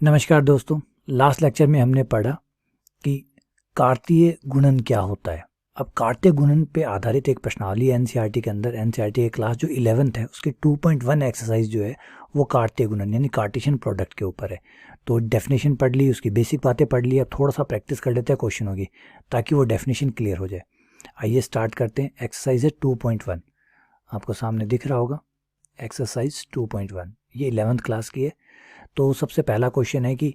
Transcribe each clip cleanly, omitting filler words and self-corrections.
नमस्कार दोस्तों, last lecture में हमने पढ़ा कि कार्तीय गुणन क्या होता है। अब कार्तीय गुणन पे आधारित एक प्रश्नावली एनसीईआरटी के अंदर, एनसीईआरटी की क्लास जो 11th है उसकी 2.1 एक्सरसाइज जो है वो कार्तीय गुणन यानी कार्टेशियन प्रोडक्ट के ऊपर है। तो डेफिनेशन पढ़ ली, उसकी बेसिक बातें पढ़ ली। अब थोड़ा सा प्रैक्टिस कर लेते हैं क्वेश्चन होगी ताकि वो डेफिनेशन क्लियर हो जाए। आइए स्टार्ट करते हैं। एक्सरसाइज है 2.1, आपको सामने दिख रहा होगा एक्सरसाइज 2.1, ये 11th क्लास की है। तो सबसे पहला क्वेश्चन है कि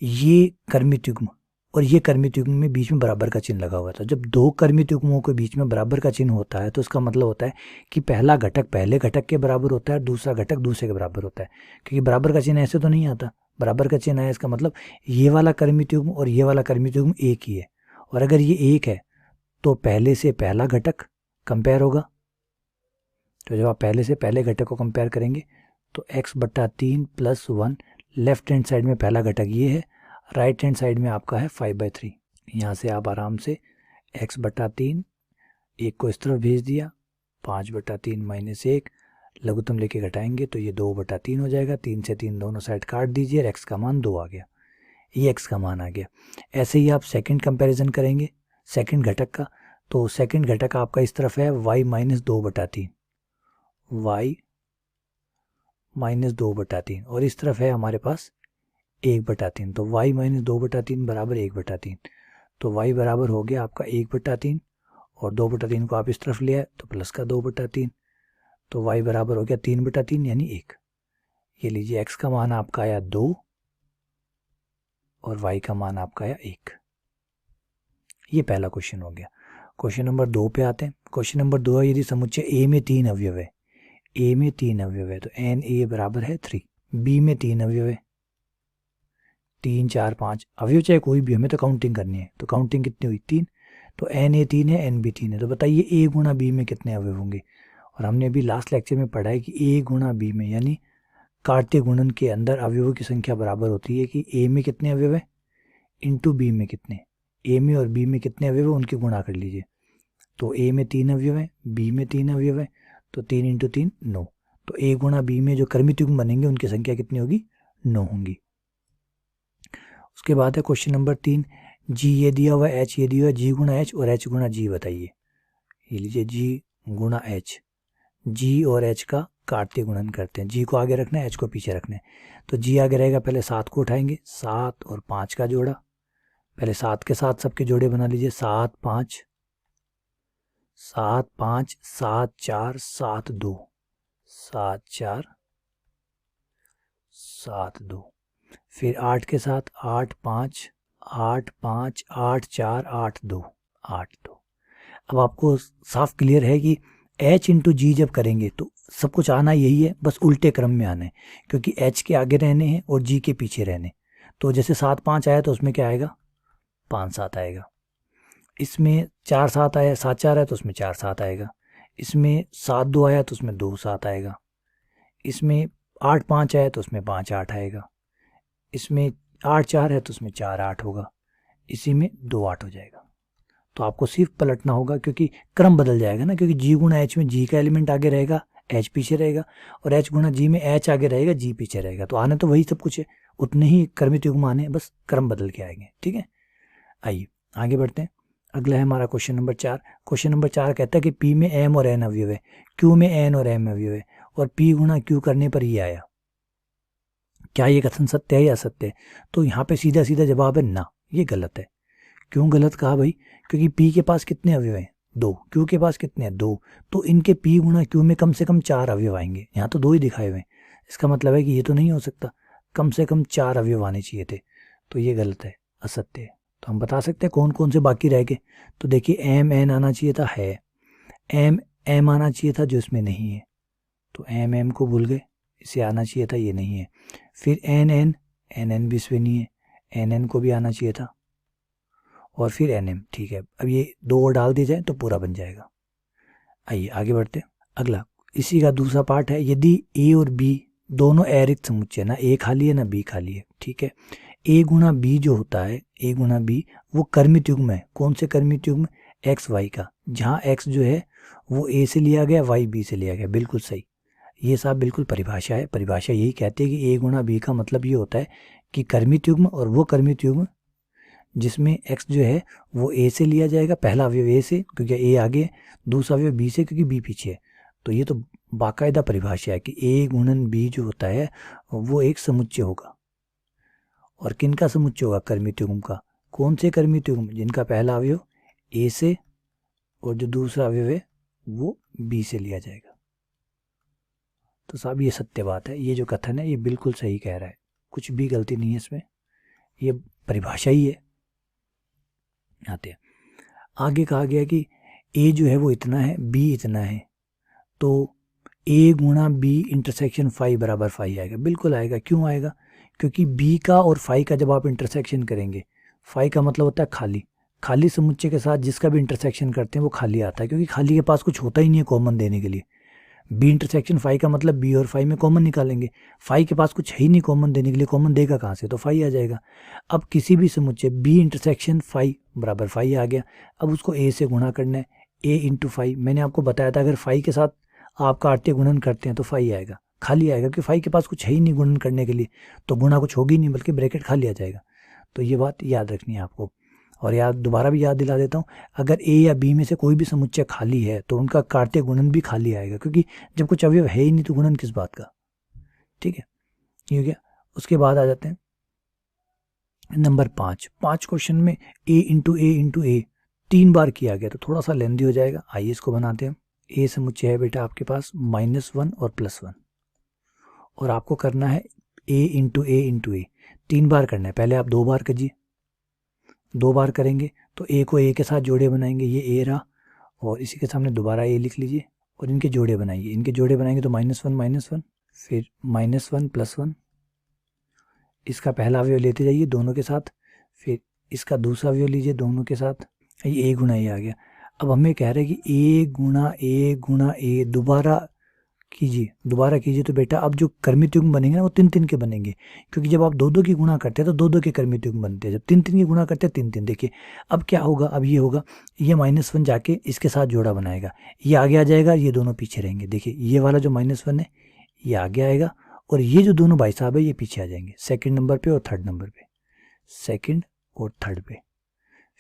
ये कर्मित युग्म और ये कर्मित युग्म में बीच में बराबर का चिन्ह लगा हुआ था। जब दो कर्मित युग्मों के बीच में बराबर का चिन्ह होता है तो उसका मतलब होता है कि पहला घटक पहले घटक के बराबर होता है और दूसरा घटक दूसरे के बराबर होता है। क्योंकि बराबर का चिन्ह ऐसे तो नहीं आता, बराबर का चिन्ह है इसका मतलब ये वाला कर्मित युग्म और ये वाला कर्मित युग्म एक ही है। और अगर ये एक है तो पहले से पहला घटक कंपेयर होगा। तो जब आप पहले से पहले घटक को कंपेयर करेंगे तो x/3 + 1, लेफ्ट हैंड साइड में पहला घटक ये है, राइट हैंड साइड में आपका है 5/3। यहाँ से आप आराम से x/3 एक को इस तरफ भेज दिया, 5/3 - 1 लघुत्तम लेके घटाएंगे तो ये 2/3 हो जाएगा। 3 से 3 दोनों साइड काट दीजिए, x का मान 2 आ गया, ये x का मान आ गया। ऐसे ही आप सेकंड कंपैरिजन करेंगे सेकंड घटक का, तो सेकंड घटक आपका इस तरफ है y - 2/3, y - 2/3 और इस तरफ है हमारे पास 1/3। तो y - 2/3 बराबर 1/3। तो y बराबर हो गया आपका 1/3 और 2/3 को आप इस तरफ ले आए तो प्लस का 2/3। तो y बराबर हो गया 3/3 यानी 1। ये लीजिए x का मान आपका आया 2 और y का मान आपका आया 1। ये पहला क्वेश्चन हो गया। क्वेश्चन नंबर 2 पे आते हैं। क्वेश्चन नंबर 2 है यदि समुच्चय A में 3 अवयव है, A में 3 अवयव है तो Na बराबर है 3, B में 3 अवयव है, 3 4 5 अवयव चाहे कोई भी, हमें तो काउंटिंग करनी है। तो काउंटिंग कितनी हुई 3, तो Na 3 है, Nb 3 है। तो बताइए A गुणा B में कितने अवयव होंगे। और हमने अभी लास्ट लेक्चर में पढ़ा है कि A गुणा B में यानी कार्तीय गुणन के अंदर अवयवों की संख्या बराबर होती है कि A में कितने अवयव है इंटू B में कितने, A में और B में कितने अवयव है उनकी गुणा कर लीजिए। तो A में 3 अवयव है, B में 3 अवयव है, तो 3 × 3 9। तो A गुणा B में जो कर्मित युग्म बनेंगे उनकी संख्या कितनी होगी, 9 होंगी। उसके बाद है क्वेश्चन नंबर 3, G ये दिया हुआ है, H ये दिया हुआ है, G गुणा H और H गुणा G बताइए। ये लीजिए G गुणा H, G और H का कार्तीय गुणन करते हैं। G को आगे रखना है, H को पीछे रखना है। तो G आगे रहेगा, पहले 7 को उठाएंगे, 7 और 5 का जोड़ा, पहले 7 के साथ सबके जोड़े बना लीजिए, 7 5 7 5 7 4 7 2 7 4 7 2। फिर 8 के साथ 8 5 8 5 8 4 8 2 8 2। अब आपको साफ क्लियर है कि H × G जब करेंगे तो सब कुछ आना यही है, बस उल्टे क्रम में आना है क्योंकि H के आगे रहने हैं और G के पीछे रहने। तो जैसे 7 5 आया तो उसमें क्या आएगा, 5 7 आएगा। इसमें 4 7 आया, 7 4 है तो उसमें 4 7 आएगा। इसमें 7 2 आया तो उसमें 2 7 आएगा। इसमें 8 5 आया तो उसमें 5 8 आएगा। इसमें 8 4 है तो उसमें 4 8 होगा। इसी में 2 8 हो जाएगा। तो आपको सिर्फ पलटना होगा क्योंकि क्रम बदल जाएगा ना, क्योंकि G गुणा H में G का एलिमेंट आगे रहेगा, H पीछे रहेगा, और H गुणा G में H आगे रहेगा, G पीछे रहेगा। तो आने तो वही सब कुछ है, उतने ही कर्मित युग्म आने, बस क्रम बदल के आएंगे। ठीक है, आइए आगे बढ़ते हैं। अगला है हमारा क्वेश्चन नंबर 4। क्वेश्चन नंबर 4 कहता है कि P में M और N अवयव है, Q में N और M अवयव है और P गुणा Q करने पर ये आया। क्या ये कथन सत्य है या असत्य है? तो यहाँ पे सीधा सीधा जवाब है ना, ये गलत है। क्यों गलत कहा भाई? क्योंकि P के पास कितने अवयव हैं, 2, Q के पास कितने हैं, 2। तो इनके P गुणा Q में कम से कम 4 अवयव आएंगे। यहाँ तो 2 ही दिखाए हुए हैं, इसका मतलब है कि ये तो नहीं हो सकता, कम से कम 4 अवयव आने चाहिए थे। तो ये गलत है, असत्य है। तो हम बता सकते हैं कौन कौन से बाकी रह गए। तो देखिए M N आना चाहिए था, है। M M आना चाहिए था जो इसमें नहीं है, तो M M को भूल गए, इसे आना चाहिए था, ये नहीं है। फिर N N N N भी इसमें नहीं है, N N को भी आना चाहिए था। और फिर NM, ठीक है। अब ये 2 और डाल दिए जाए तो पूरा बन जाएगा। आइए आगे बढ़ते हैं। अगला इसी का दूसरा पार्ट है, यदि A और B दोनों अरिक्त समुच्चय, ना A खाली है ना B खाली है, ठीक है। A गुणा B जो होता है, A गुणा B वो कर्मित युग्म है। कौन से कर्मित युग्म? X Y का, जहाँ X जो है वो A से लिया गया, Y B से लिया गया। बिल्कुल सही, ये साहब बिल्कुल परिभाषा है। परिभाषा यही कहती है कि A गुणा B का मतलब ये होता है कि कर्मित युग्म और वो कर्मित युग्म जिसमें x जो है वो a से लिया जाएगा, पहला अवयव a से क्योंकि a आगे, दूसरा अवयव b से क्योंकि b पीछे है। तो ये तो बाकायदा परिभाषा है कि a गुणन b जो होता है वो एक समुच्चय होगा। और किन का समुच्चय होगा? कर्मित युग्म का। कौन से कर्मित युग्म? जिनका पहला अवयव a से और जो दूसरा अवयव है वो b से लिया जाएगा। तो साहब ये सत्य बात है, ये जो कथन है ये बिल्कुल सही कह रहा है, कुछ भी गलती नहीं है इसमें, ये परिभाषा ही है। आते हैं आगे, कहा गया कि a जो है वो इतना है, b इतना है, तो a गुणा b इंटरसेक्शन फाई बराबर फाई आएगा। बिल्कुल आएगा। क्यों आएगा? क्योंकि b का और फाई का जब आप इंटरसेक्शन करेंगे, फाई का मतलब होता है खाली, खाली समुच्चय के साथ जिसका भी इंटरसेक्शन करते हैं वो खाली आता है, क्योंकि खाली के पास कुछ होता ही नहीं है कॉमन देने के लिए। बी इंटरसेक्शन फाई का मतलब बी और फाई में कॉमन निकालेंगे, फाई के पास कुछ है ही नहीं कॉमन देने के लिए, कॉमन देगा कहाँ से? तो फाई आ जाएगा। अब किसी भी समुच्चय बी इंटरसेक्शन फाई बराबर फाई आ गया। अब उसको ए से गुणा करना है, ए इंटू फाई। मैंने आपको बताया था अगर फाई के साथ आप काटते गुणन करते हैं तो फाई आएगा, खाली आएगा, क्योंकि फाई के पास कुछ है ही नहीं गुणन करने के लिए, तो गुणा कुछ होगी नहीं बल्कि ब्रैकेट खाली आ जाएगा। तो ये बात याद रखनी है आपको। और दोबारा भी याद दिला देता हूँ, अगर ए या बी में से कोई भी समुच्चय खाली है तो उनका काटते गुणन भी खाली आएगा, क्योंकि जब कुछ अवयव है ही नहीं तो गुणन किस बात का। ठीक है, ये हो गया। उसके बाद आ जाते हैं नंबर 5। 5 क्वेश्चन में a इंटू ए 3 बार किया गया तो थोड़ा सा लेंदी हो जाएगा। आइए इसको बनाते हैं। ए समुच्चय है बेटा आपके पास -1 और +1, और आपको करना है a इंटू ए 3 बार करना है। पहले आप 2 बार कीजिए, 2 बार करेंगे तो a को a के साथ जोड़े बनाएंगे, ये a रहा, और इसी के सामने दोबारा a लिख लीजिए और इनके जोड़े बनाइए। इनके जोड़े बनाएंगे तो -1 फिर -1 +1, इसका पहला अवयव लेते जाइए दोनों के साथ, फिर इसका दूसरा अवयव लीजिए दोनों के साथ, ये a गुणा a आ गया। अब हमें कह रहे हैं कि a गुणा a दोबारा कीजिए तो बेटा अब जो कर्मित युग्म बनेंगे ना वो 3 के बनेंगे, क्योंकि जब आप 2 की गुणा करते हैं तो 2 के कर्मित युग्म बनते हैं, जब 3 की गुणा करते हैं 3। देखिए अब क्या होगा, अब ये होगा, ये -1 जाके इसके साथ जोड़ा बनाएगा, ये आगे आ जाएगा, ये दोनों पीछे रहेंगे। देखिए ये वाला जो -1 है ये आगे आएगा और ये जो दोनों भाई साहब है ये पीछे आ जाएंगे, सेकंड नंबर पे और थर्ड नंबर पे, सेकंड और थर्ड पे।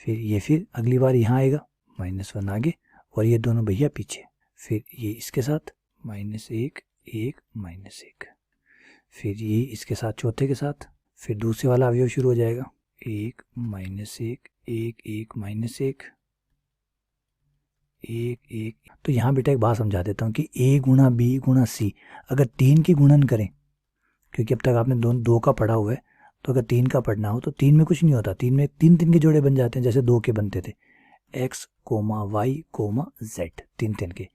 फिर अगली बार यहाँ आएगा -1 आगे और ये दोनों भैया पीछे, फिर ये इसके साथ -1 1 -1, फिर ये इसके साथ चौथे के साथ, फिर दूसरे वाला अवयव शुरू हो जाएगा 1 -1 1 1 -1 1 1। तो यहाँ बेटा एक बात समझा देता हूँ कि a गुणा b गुणा c अगर 3 की गुणन करें, क्योंकि अब तक आपने 2 का पढ़ा हुआ है, तो अगर 3 का पढ़ना हो तो 3 में कुछ नहीं होता, 3 में 3 के जोड़े बन जाते हैं जैसे 2 के बनते थे, x, y, z 3 के।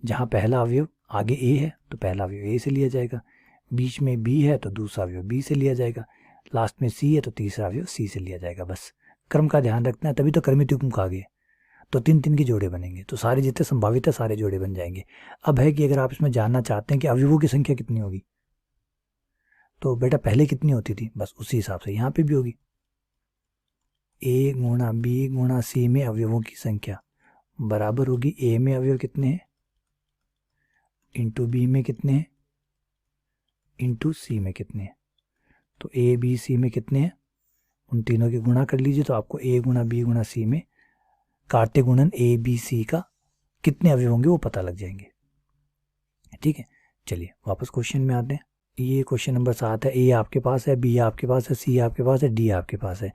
जहाँ पहला अवयव आगे a है तो पहला अवयव a से लिया जाएगा, बीच में b है तो दूसरा अवयव b से लिया जाएगा, लास्ट में c है तो तीसरा अवयव c से लिया जाएगा। बस क्रम का ध्यान रखना है, तभी तो कर्मित युग्म कहा गया। तो 3 के जोड़े बनेंगे तो सारे जितने संभावित है सारे जोड़े बन जाएंगे। अब है कि अगर आप इसमें जानना चाहते हैं कि अवयवों की संख्या कितनी होगी, तो बेटा पहले कितनी होती थी बस उसी हिसाब से यहाँ पे भी होगी। a गुणा b गुणा c में अवयवों की संख्या बराबर होगी a में अवयव कितने हैं इंटू b में कितने हैं इंटू c में कितने हैं। तो a b c में कितने हैं उन तीनों की गुणा कर लीजिए, तो आपको a गुणा b गुणा c में काटे गुणन a b c का कितने अवयव होंगे वो पता लग जाएंगे। ठीक है, चलिए वापस क्वेश्चन में आते हैं। ये क्वेश्चन नंबर 7 है। ए आपके पास है, बी आपके पास है, सी आपके पास है, डी आपके पास है।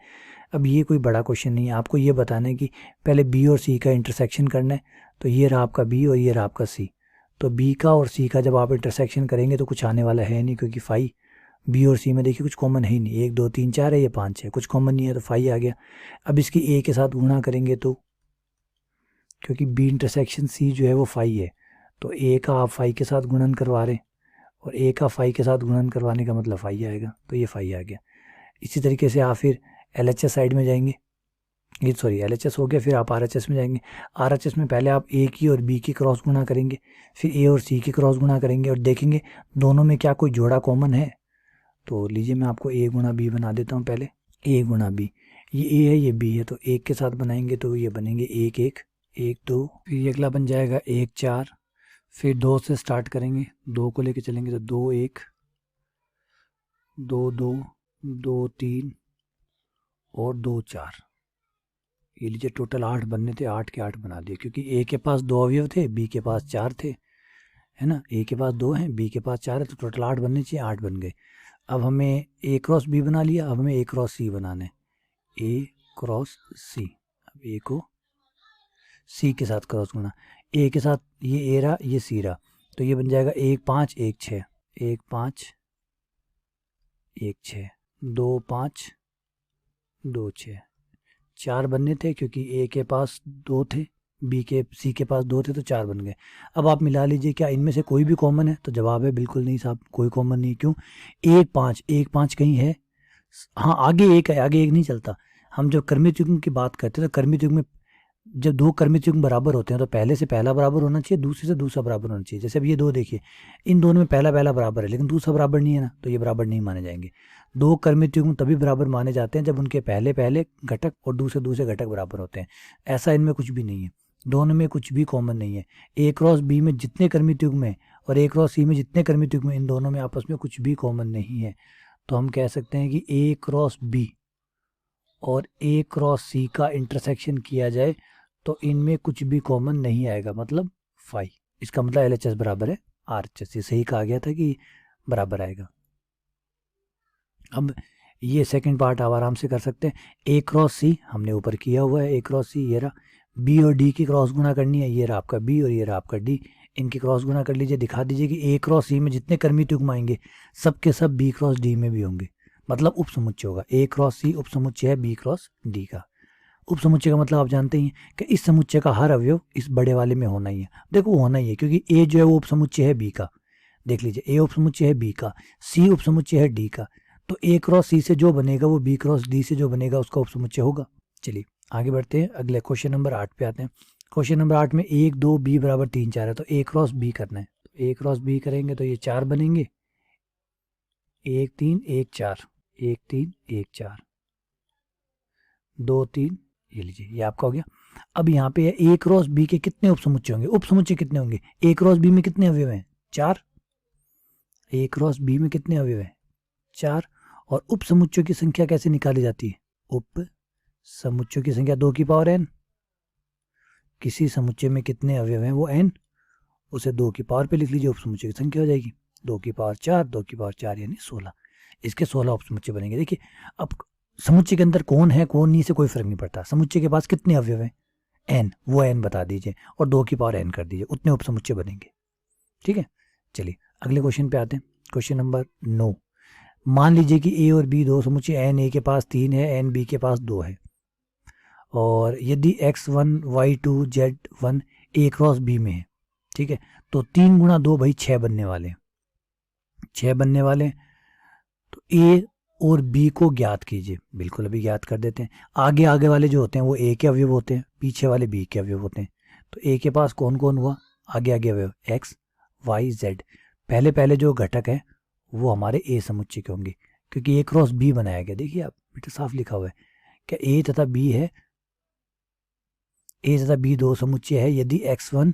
अब ये कोई बड़ा क्वेश्चन नहीं है, आपको ये बताना है कि पहले बी और सी का इंटरसेक्शन करना है। तो ये रहा आपका बी और ये रहा आपका सी। तो बी का और सी का जब आप इंटरसेक्शन करेंगे तो कुछ आने वाला है नहीं, क्योंकि फाई बी और सी में देखिए कुछ कॉमन है ही नहीं, 1 2 3 4 है, ये 5 है, कुछ कॉमन नहीं है तो फाई आ गया। अब इसकी ए के साथ गुणा करेंगे तो, क्योंकि बी इंटरसेक्शन सी जो है वो फाई है, तो ए का आप फाई के साथ गुणन करवा रहे हैं और ए का फाई के साथ गुणन करवाने का मतलब फाई आएगा, तो ये फाई आ गया। इसी तरीके से आप फिर एलएचएस साइड में जाएंगे, ये सॉरी एलएचएस हो गया, फिर आप आरएचएस में जाएंगे। आरएचएस में पहले आप ए की और बी की क्रॉस गुणा करेंगे, फिर ए और सी की क्रॉस गुणा करेंगे और देखेंगे दोनों में क्या कोई जोड़ा कॉमन है। तो लीजिए मैं आपको ए गुणा बी बना देता हूँ। पहले ए गुणा बी, ये ए है ये बी है, तो 1 के साथ बनाएंगे तो ये बनेंगे 1 1 1 2, फिर अगला बन जाएगा 1 4, फिर 2 से स्टार्ट करेंगे, 2 को लेके चलेंगे तो 2 1 2 2 2 3 और 2 4, ये लीजिए टोटल 8 बनने थे, 8 के 8 बना दिए, क्योंकि ए के पास 2 अवयव थे, बी के पास 4 थे, है ना। ए के पास 2 हैं, बी के पास 4 है, तो टोटल 8 बनने चाहिए, 8 बन गए। अब हमें ए क्रॉस बी बना लिया, अब हमें ए क्रॉस सी बनाना है, ए क्रॉस सी। अब ए को सी के साथ क्रॉस करना, ए के साथ ये ए रहा, ये सी रहा, तो ये बन जाएगा 1 5 1 6, 1 5 1 6, 2 5 2 6, 4 बनने थे, क्योंकि ए के पास 2 थे, बी के सी के पास 2 थे, तो 4 बन गए। अब आप मिला लीजिए, क्या इनमें से कोई भी कॉमन है? तो जवाब है बिल्कुल नहीं साहब, कोई कॉमन नहीं। क्यों? 1 5 कहीं है, हाँ आगे एक है, आगे एक नहीं चलता। हम जब कर्मित युग्म की बात करते हैं तो कर्मित युग्म में जब दो कर्मित युग्म बराबर होते हैं तो पहले से पहला बराबर होना चाहिए, दूसरे से दूसरा बराबर होना चाहिए। जैसे अब ये दो देखिए, इन दोनों में पहला पहला बराबर है लेकिन दूसरा बराबर नहीं है ना, तो ये बराबर नहीं माने जाएंगे। दो कर्मित युग्म तभी बराबर माने जाते हैं जब उनके पहले पहले घटक और दूसरे दूसरे घटक बराबर होते हैं। ऐसा इनमें कुछ भी नहीं है, दोनों में कुछ भी कॉमन नहीं है। ए क्रॉस बी में जितने कर्मित युग्म है और ए क्रॉस सी में जितने कर्मित युग्म है, इन दोनों में आपस में कुछ भी कॉमन नहीं है। तो हम कह सकते हैं कि ए क्रॉस बी और ए क्रॉस सी का इंटरसेक्शन किया जाए तो इनमें कुछ भी कॉमन नहीं आएगा, मतलब फाई। इसका मतलब LHS बराबर है RHS, ये सही कहा गया था कि बराबर आएगा। अब ये सेकंड पार्ट आप आराम से कर सकते हैं। ए क्रॉस सी हमने ऊपर किया हुआ है, ए क्रॉस सी ये रहा, बी और डी की क्रॉस गुना करनी है, ये रहा आपका बी और ये रहा आपका डी, इनकी क्रॉस गुना कर लीजिए। दिखा दीजिए कि ए क्रॉस सी में जितने कर्मित युग्म आएंगे सब के सब बी क्रॉस डी में भी होंगे, मतलब उपसमुच्चय होगा। ए क्रॉस सी उपसमुच्चय है बी क्रॉस डी का। उपसमुच्चय का मतलब आप जानते ही हैं कि इस समुच्चय का हर अवयव इस बड़े वाले में होना ही है। देखो होना ही है क्योंकि ए जो है वो उपसमुच्चय है बी का, देख लीजिए ए उपसमुच्चय है बी का, सी उपसमुच्चय है डी का, तो ए क्रॉस सी से जो बनेगा वो बी क्रॉस डी से जो बनेगा उसका उपसमुच्चय होगा। चलिए आगे बढ़ते हैं, अगले क्वेश्चन नंबर 8 पे आते हैं। क्वेश्चन नंबर 8 में 1 2 बी बराबर 3 4 है, तो ए क्रॉस बी करना है। तो ए क्रॉस बी करेंगे तो ये 4 बनेंगे, 1 3 1 4, 1 3 1 4, 2 3, ये लीजिए ये आपका हो गया। अब यहाँ पे है ए क्रॉस बी के कितने उपसमुच्चय होंगे, उपसमुच्चय कितने होंगे? ए क्रॉस बी में कितने अवयव हैं? 4। ए क्रॉस बी में कितने अवयव हैं? 4। और उपसमुच्चयों की संख्या कैसे निकाली जाती है? उप समुच्चयों की संख्या 2 की पावर n। किसी समुच्चय में कितने अवयव हैं वो n, उसे 2 की पावर पे लिख लीजिए, उपसमुच्चय की संख्या हो जाएगी 2 की पावर 4, 2 की पावर 4 यानी 16। इसके 16 उपसमुच्चय बनेंगे। देखिए अब समुच्चय के अंदर कौन है कौन नहीं से कोई फर्क नहीं पड़ता, समुच्चय के पास कितने अवयव हैं n, वो n बता दीजिए और 2 की पावर n कर दीजिए, उतने उपसमुच्चय बनेंगे। ठीक है, चलिए अगले क्वेश्चन पे आते हैं। क्वेश्चन नंबर 9, मान लीजिए कि ए और बी दो समुच्चय, n ए के पास 3 है, n बी के पास 2 है, और यदि x1 y2 z1 ए क्रॉस बी में है, ठीक है, तो 3 गुणा 2 भाई 6 बनने वाले हैं, 6 बनने वाले हैं। तो ए और बी को ज्ञात कीजिए, बिल्कुल अभी ज्ञात कर देते हैं। आगे आगे वाले जो होते हैं वो ए के अवयव होते हैं, पीछे वाले बी के अवयव होते हैं। तो ए के पास कौन कौन हुआ? आगे आगे अवयव x y z, पहले पहले जो घटक है वो हमारे ए समुच्चय के होंगे क्योंकि ए क्रॉस बी बनाया गया। देखिए आप बेटा साफ लिखा हुआ है क्या ए तथा बी है, ए तथा बी दो समुच्चय है यदि x1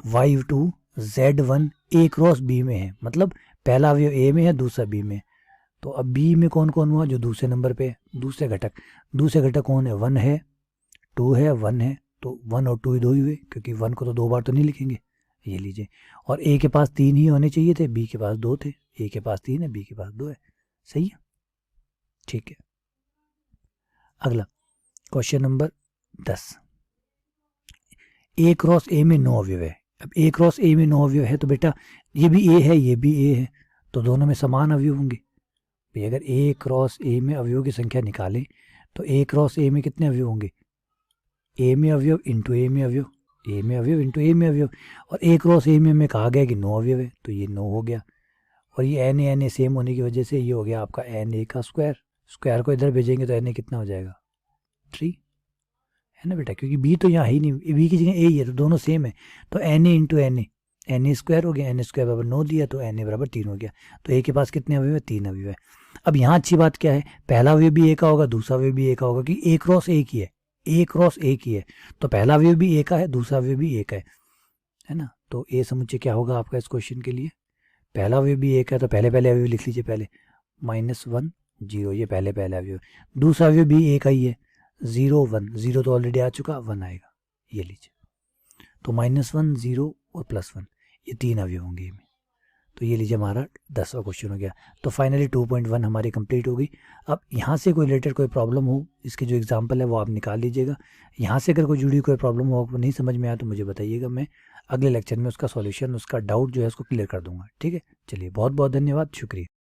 y2 z1 ए क्रॉस बी में है, मतलब पहला अवयव ए में है दूसरा बी में। तो अब बी में कौन कौन हुआ? जो दूसरे नंबर पे दूसरे घटक कौन है? 1 है, 2 है, 1 है, तो 1 और 2 ही दो ही हुए क्योंकि 1 को तो 2 बार तो नहीं लिखेंगे, ये लीजिए। और ए के पास 3 ही होने चाहिए थे, बी के पास 2 थे, ए के पास 3 है, बी के पास 2 है, सही है, ठीक है। अगला क्वेश्चन नंबर 10, ए क्रॉस ए में 9 अवयव है। अब ए क्रॉस ए में 9 अवयव है तो बेटा ये भी ए है ये भी ए है, तो दोनों में समान अवयव होंगे। अगर ए क्रॉस ए में अवयवों की संख्या निकालें तो ए क्रॉस ए में कितने अवयव होंगे? ए में अवयव इंटू ए में अवयव, ए में अवयव इंटू ए में अवयव, और ए क्रॉस ए में हमें कहा गया कि 9 अवयव है तो ये 9 हो गया। और ये एन ए सेम होने की वजह से ये हो गया आपका एन ए का स्क्वायर को इधर भेजेंगे तो एन ए कितना हो जाएगा? 3, है ना बेटा, क्योंकि बी तो यहाँ है ही नहीं, बी की जगह ए ही है तो दोनों सेम है। तो N A into N A square हो गया, एन स्क्वायर बराबर 9 दिया तो एन ए बराबर 3 हो गया। तो ए के पास कितने अवयव है? 3 अवयव है। अब यहाँ अच्छी बात क्या है, पहला अवयव भी ए का होगा दूसरा अवयव भी ए का होगा कि ए क्रॉस ए की है, ए क्रॉस ए की है, तो पहला अवयव भी ए का है दूसरा अवयव भी ए का है ना। तो ए समुच्चय क्या होगा आपका इस क्वेश्चन के लिए? पहला अवयव भी ए का है तो पहले पहले अवयव लिख लीजिए, पहले -1 0, ये पहले अवयव। दूसरा अवयव भी एक ही है, 0 1, 0 तो ऑलरेडी आ चुका, 1 आएगा, ये लीजिए। तो -1 0 और +1, ये 3 अवयव होंगे इसमें। तो ये लीजिए हमारा 10वां क्वेश्चन हो गया। तो फाइनली 2.1 हमारी कंप्लीट हो गई। अब यहाँ से कोई रिलेटेड कोई प्रॉब्लम हो, इसके जो एग्जांपल है वो आप निकाल लीजिएगा। यहाँ से अगर कोई जुड़ी कोई प्रॉब्लम हो, नहीं समझ में आया तो मुझे बताइएगा, मैं अगले लेक्चर में उसका सॉल्यूशन, उसका डाउट जो है उसको क्लियर कर दूंगा। ठीक है, चलिए बहुत बहुत धन्यवाद, शुक्रिया।